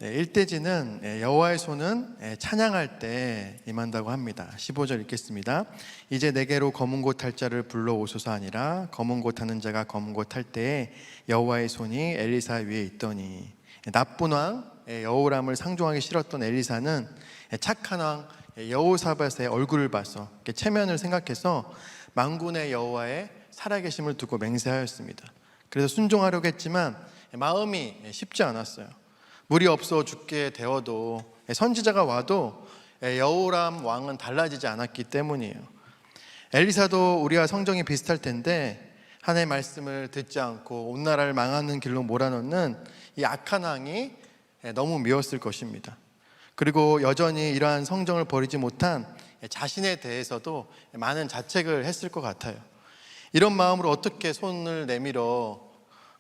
네, 일대지는 여호와의 손은 찬양할 때 임한다고 합니다. 15절 읽겠습니다. 이제 내게로 검은 곳 탈 자를 불러오소서 아니라 검은 곳 타는 자가 검은 곳 탈 때에 여호와의 손이 엘리사 위에 있더니. 나쁜 왕 여호람을 상종하기 싫었던 엘리사는 착한 왕 여호사밧의 얼굴을 봐서 체면을 생각해서 만군의 여호와의 살아계심을 두고 맹세하였습니다. 그래서 순종하려고 했지만 마음이 쉽지 않았어요. 물이 없어 죽게 되어도 선지자가 와도 여호람 왕은 달라지지 않았기 때문이에요. 엘리사도 우리와 성정이 비슷할 텐데 하나님의 말씀을 듣지 않고 온 나라를 망하는 길로 몰아넣는 이 악한 왕이 너무 미웠을 것입니다. 그리고 여전히 이러한 성정을 버리지 못한 자신에 대해서도 많은 자책을 했을 것 같아요. 이런 마음으로 어떻게 손을 내밀어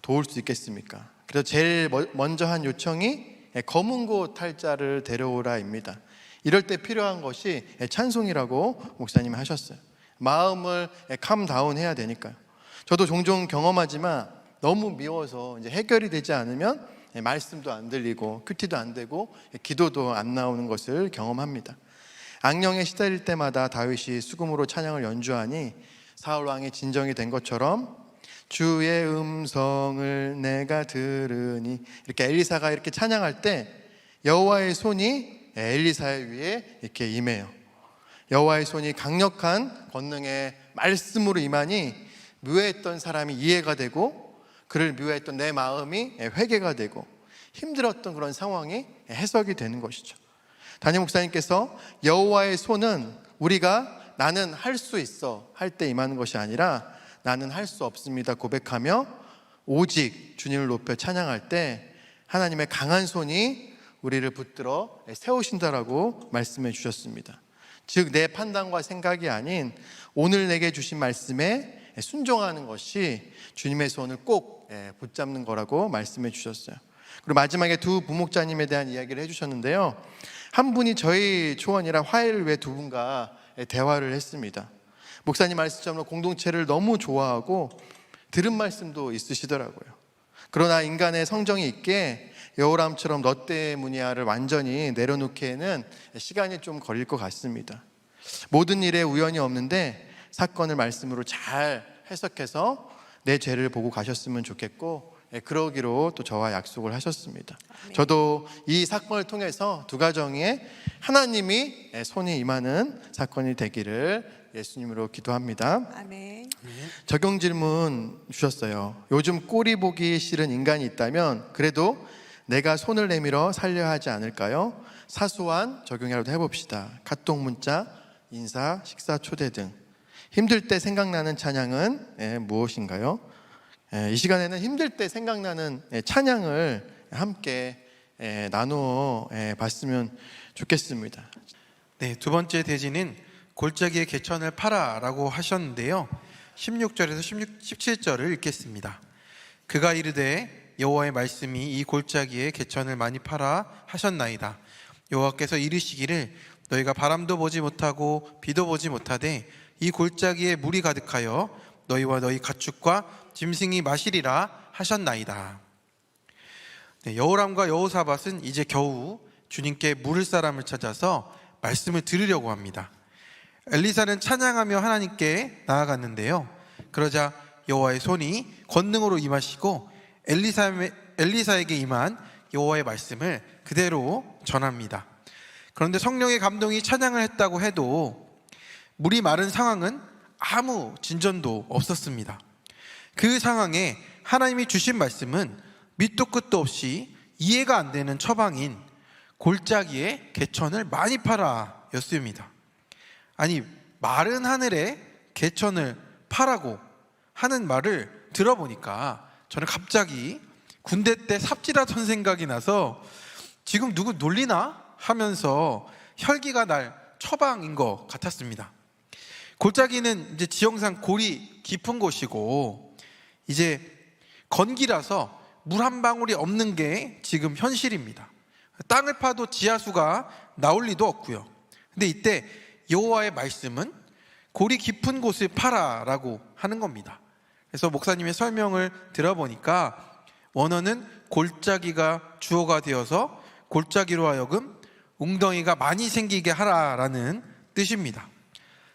도울 수 있겠습니까? 그래서 제일 먼저 한 요청이 검은 곳 탈 자를 데려오라입니다. 이럴 때 필요한 것이 찬송이라고 목사님이 하셨어요. 마음을 캄다운 해야 되니까요. 저도 종종 경험하지만 너무 미워서 이제 해결이 되지 않으면 말씀도 안 들리고 큐티도 안 되고 기도도 안 나오는 것을 경험합니다. 악령에 시달릴 때마다 다윗이 수금으로 찬양을 연주하니 사울 왕이 진정이 된 것처럼 주의 음성을 내가 들으니 이렇게 엘리사가 이렇게 찬양할 때 여호와의 손이 엘리사 위에 이렇게 임해요. 여호와의 손이 강력한 권능의 말씀으로 임하니 묘했던 사람이 이해가 되고 그를 묘했던 내 마음이 회개가 되고 힘들었던 그런 상황이 해석이 되는 것이죠. 담임 목사님께서 여호와의 손은 우리가 나는 할 수 있어 할 때 임하는 것이 아니라 나는 할 수 없습니다 고백하며 오직 주님을 높여 찬양할 때 하나님의 강한 손이 우리를 붙들어 세우신다라고 말씀해 주셨습니다. 즉 내 판단과 생각이 아닌 오늘 내게 주신 말씀에 순종하는 것이 주님의 손을 꼭 붙잡는 거라고 말씀해 주셨어요. 그리고 마지막에 두 부목자님에 대한 이야기를 해주셨는데요. 한 분이 저희 초원이라 화해를 위해 두 분과 대화를 했습니다. 목사님 말씀처럼 공동체를 너무 좋아하고 들은 말씀도 있으시더라고요. 그러나 인간의 성정이 있게 여호람처럼 너 때문이야를 완전히 내려놓기에는 시간이 좀 걸릴 것 같습니다. 모든 일에 우연이 없는데 사건을 말씀으로 잘 해석해서 내 죄를 보고 가셨으면 좋겠고 그러기로 또 저와 약속을 하셨습니다. 저도 이 사건을 통해서 두 가정에 하나님이 손이 임하는 사건이 되기를 예수님으로 기도합니다. 아멘. 적용 질문 주셨어요. 요즘 꼴이 보기 싫은 인간이 있다면 그래도 내가 손을 내밀어 살려야 하지 않을까요? 사소한 적용이라도 해봅시다. 카톡 문자, 인사, 식사 초대 등. 힘들 때 생각나는 찬양은 무엇인가요? 이 시간에는 힘들 때 생각나는 찬양을 함께 나누어 봤으면 좋겠습니다. 네, 두 번째 대지는 골짜기의 개천을 팔아라고 하셨는데요. 16절에서 17절을 읽겠습니다. 그가 이르되 여호와의 말씀이 이 골짜기에 개천을 많이 팔아 하셨나이다. 여호와께서 이르시기를 너희가 바람도 보지 못하고 비도 보지 못하되 이 골짜기에 물이 가득하여 너희와 너희 가축과 짐승이 마시리라 하셨나이다. 네, 여호람과 여호사밧은 이제 겨우 주님께 물을 사람을 찾아서 말씀을 들으려고 합니다. 엘리사는 찬양하며 하나님께 나아갔는데요. 그러자 여호와의 손이 권능으로 임하시고 엘리사에게 임한 여호와의 말씀을 그대로 전합니다. 그런데 성령의 감동이 찬양을 했다고 해도 물이 마른 상황은 아무 진전도 없었습니다. 그 상황에 하나님이 주신 말씀은 밑도 끝도 없이 이해가 안 되는 처방인 골짜기에 개천을 많이 팔아 였습니다. 아니, 마른 하늘에 개천을 파라고 하는 말을 들어보니까 저는 갑자기 군대 때 삽질하던 생각이 나서 지금 누구 놀리나 하면서 혈기가 날 처방인 것 같았습니다. 골짜기는 이제 지형상 골이 깊은 곳이고 이제 건기라서 물 한 방울이 없는 게 지금 현실입니다. 땅을 파도 지하수가 나올 리도 없고요. 근데 이때 여호와의 말씀은 골이 깊은 곳을 파라라고 하는 겁니다. 그래서 목사님의 설명을 들어보니까 원어는 골짜기가 주어가 되어서 골짜기로 하여금 웅덩이가 많이 생기게 하라라는 뜻입니다.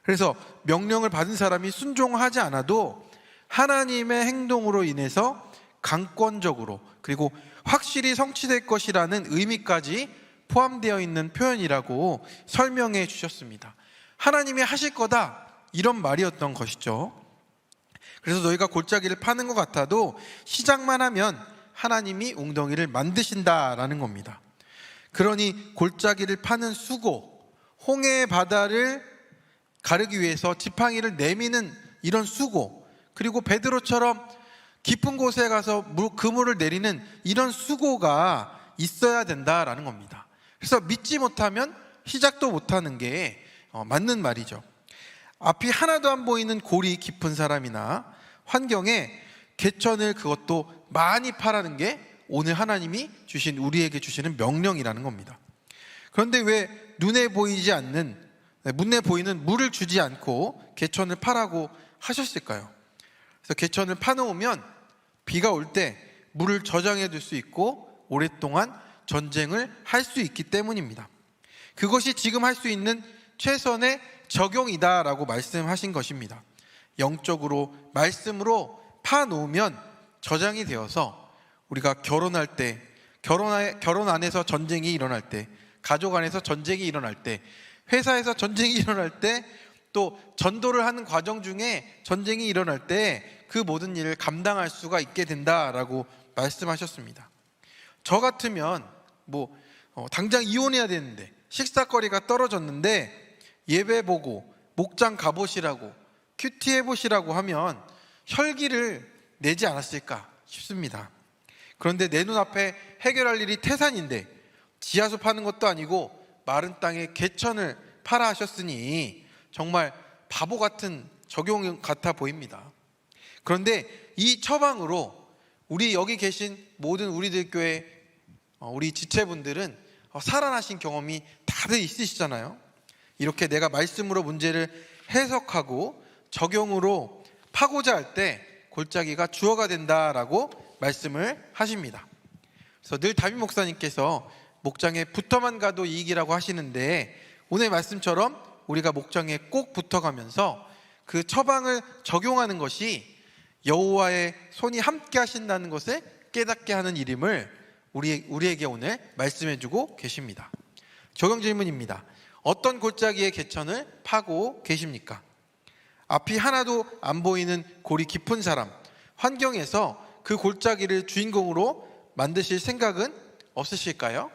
그래서 명령을 받은 사람이 순종하지 않아도 하나님의 행동으로 인해서 강권적으로 그리고 확실히 성취될 것이라는 의미까지 포함되어 있는 표현이라고 설명해 주셨습니다. 하나님이 하실 거다, 이런 말이었던 것이죠. 그래서 너희가 골짜기를 파는 것 같아도 시작만 하면 하나님이 웅덩이를 만드신다라는 겁니다. 그러니 골짜기를 파는 수고, 홍해의 바다를 가르기 위해서 지팡이를 내미는 이런 수고, 그리고 베드로처럼 깊은 곳에 가서 그물을 내리는 이런 수고가 있어야 된다라는 겁니다. 그래서 믿지 못하면 시작도 못하는 게 맞는 말이죠. 앞이 하나도 안 보이는 골이 깊은 사람이나 환경에 개천을 그것도 많이 파라는 게 오늘 하나님이 주신, 우리에게 주시는 명령이라는 겁니다. 그런데 왜 눈에 보이는 물을 주지 않고 개천을 파라고 하셨을까요? 그래서 개천을 파놓으면 비가 올 때 물을 저장해 둘 수 있고 오랫동안 전쟁을 할 수 있기 때문입니다. 그것이 지금 할 수 있는 최선의 적용이다라고 말씀하신 것입니다. 영적으로 말씀으로 파놓으면 저장이 되어서 우리가 결혼할 때, 결혼 안에서 전쟁이 일어날 때, 가족 안에서 전쟁이 일어날 때, 회사에서 전쟁이 일어날 때, 또 전도를 하는 과정 중에 전쟁이 일어날 때 그 모든 일을 감당할 수가 있게 된다라고 말씀하셨습니다. 저 같으면 당장 이혼해야 되는데 식사거리가 떨어졌는데 예배 보고 목장 가보시라고 큐티 해보시라고 하면 혈기를 내지 않았을까 싶습니다. 그런데 내 눈앞에 해결할 일이 태산인데 지하수 파는 것도 아니고 마른 땅에 개천을 파라 하셨으니 정말 바보 같은 적용 같아 보입니다. 그런데 이 처방으로 우리 여기 계신 모든 우리들 교회 우리 지체분들은 살아나신 경험이 다들 있으시잖아요. 이렇게 내가 말씀으로 문제를 해석하고 적용으로 파고자 할 때 골짜기가 주어가 된다라고 말씀을 하십니다. 그래서 늘 담임 목사님께서 목장에 붙어만 가도 이익이라고 하시는데 오늘 말씀처럼 우리가 목장에 꼭 붙어가면서 그 처방을 적용하는 것이 여호와의 손이 함께 하신다는 것을 깨닫게 하는 일임을 우리에게 오늘 말씀해주고 계십니다. 적용 질문입니다. 어떤 골짜기의 개천을 파고 계십니까? 앞이 하나도 안 보이는 골이 깊은 사람, 환경에서 그 골짜기를 주인공으로 만드실 생각은 없으실까요?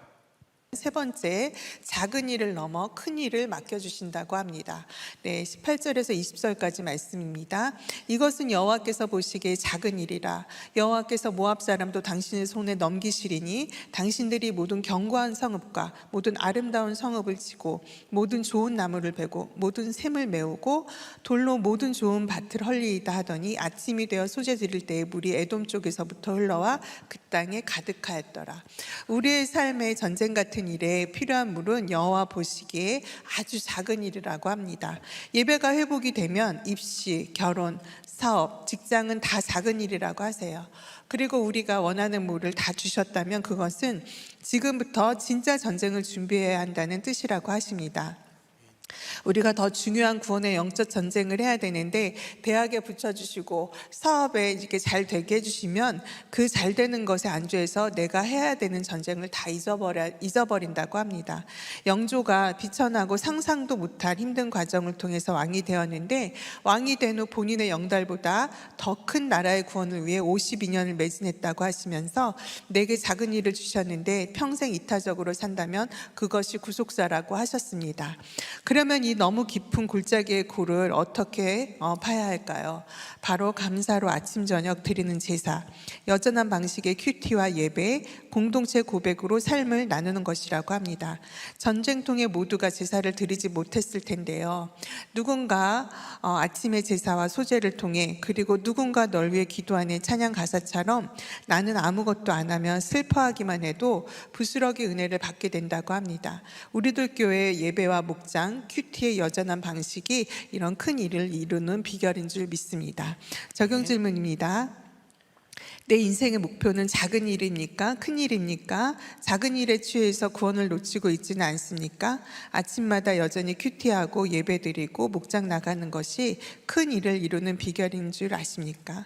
세 번째, 작은 일을 넘어 큰 일을 맡겨주신다고 합니다. 18절에서 20절까지 말씀입니다. 이것은 여호와께서 보시기에 작은 일이라. 여호와께서 모압 사람도 당신의 손에 넘기시리니 당신들이 모든 견고한 성읍과 모든 아름다운 성읍을 치고 모든 좋은 나무를 베고 모든 샘을 메우고 돌로 모든 좋은 밭을 헐리이다 하더니 아침이 되어 소재 드릴 때에 물이 에돔 쪽에서부터 흘러와 그 땅에 가득하였더라. 우리의 삶의 전쟁 같은 일에 필요한 물은 여호와 보시기에 아주 작은 일이라고 합니다. 예배가 회복이 되면 입시, 결혼, 사업, 직장은 다 작은 일이라고 하세요. 그리고 우리가 원하는 물을 다 주셨다면 그것은 지금부터 진짜 전쟁을 준비해야 한다는 뜻이라고 하십니다. 우리가 더 중요한 구원의 영적 전쟁을 해야 되는데 대학에 붙여주시고 사업에 이렇게 잘 되게 해주시면 그 잘 되는 것에 안주해서 내가 해야 되는 전쟁을 다 잊어버린다고 합니다. 영조가 비천하고 상상도 못할 힘든 과정을 통해서 왕이 되었는데 왕이 된 후 본인의 영달보다 더 큰 나라의 구원을 위해 52년을 매진했다고 하시면서 내게 작은 일을 주셨는데 평생 이타적으로 산다면 그것이 구속사라고 하셨습니다. 그러면 이 너무 깊은 골짜기의 골을 어떻게 파야 할까요? 바로 감사로 아침 저녁 드리는 제사, 여전한 방식의 큐티와 예배, 공동체 고백으로 삶을 나누는 것이라고 합니다. 전쟁통에 모두가 제사를 드리지 못했을 텐데요. 누군가 아침의 제사와 소제를 통해 그리고 누군가 널 위해 기도하는 찬양 가사처럼 나는 아무것도 안 하면 슬퍼하기만 해도 부스러기 은혜를 받게 된다고 합니다. 우리들 교회 예배와 목장, 큐티의 여전한 방식이 이런 큰 일을 이루는 비결인 줄 믿습니다. 적용 질문입니다. 내 인생의 목표는 작은 일입니까? 큰 일입니까? 작은 일에 취해서 구원을 놓치고 있지는 않습니까? 아침마다 여전히 큐티하고 예배드리고 목장 나가는 것이 큰 일을 이루는 비결인 줄 아십니까?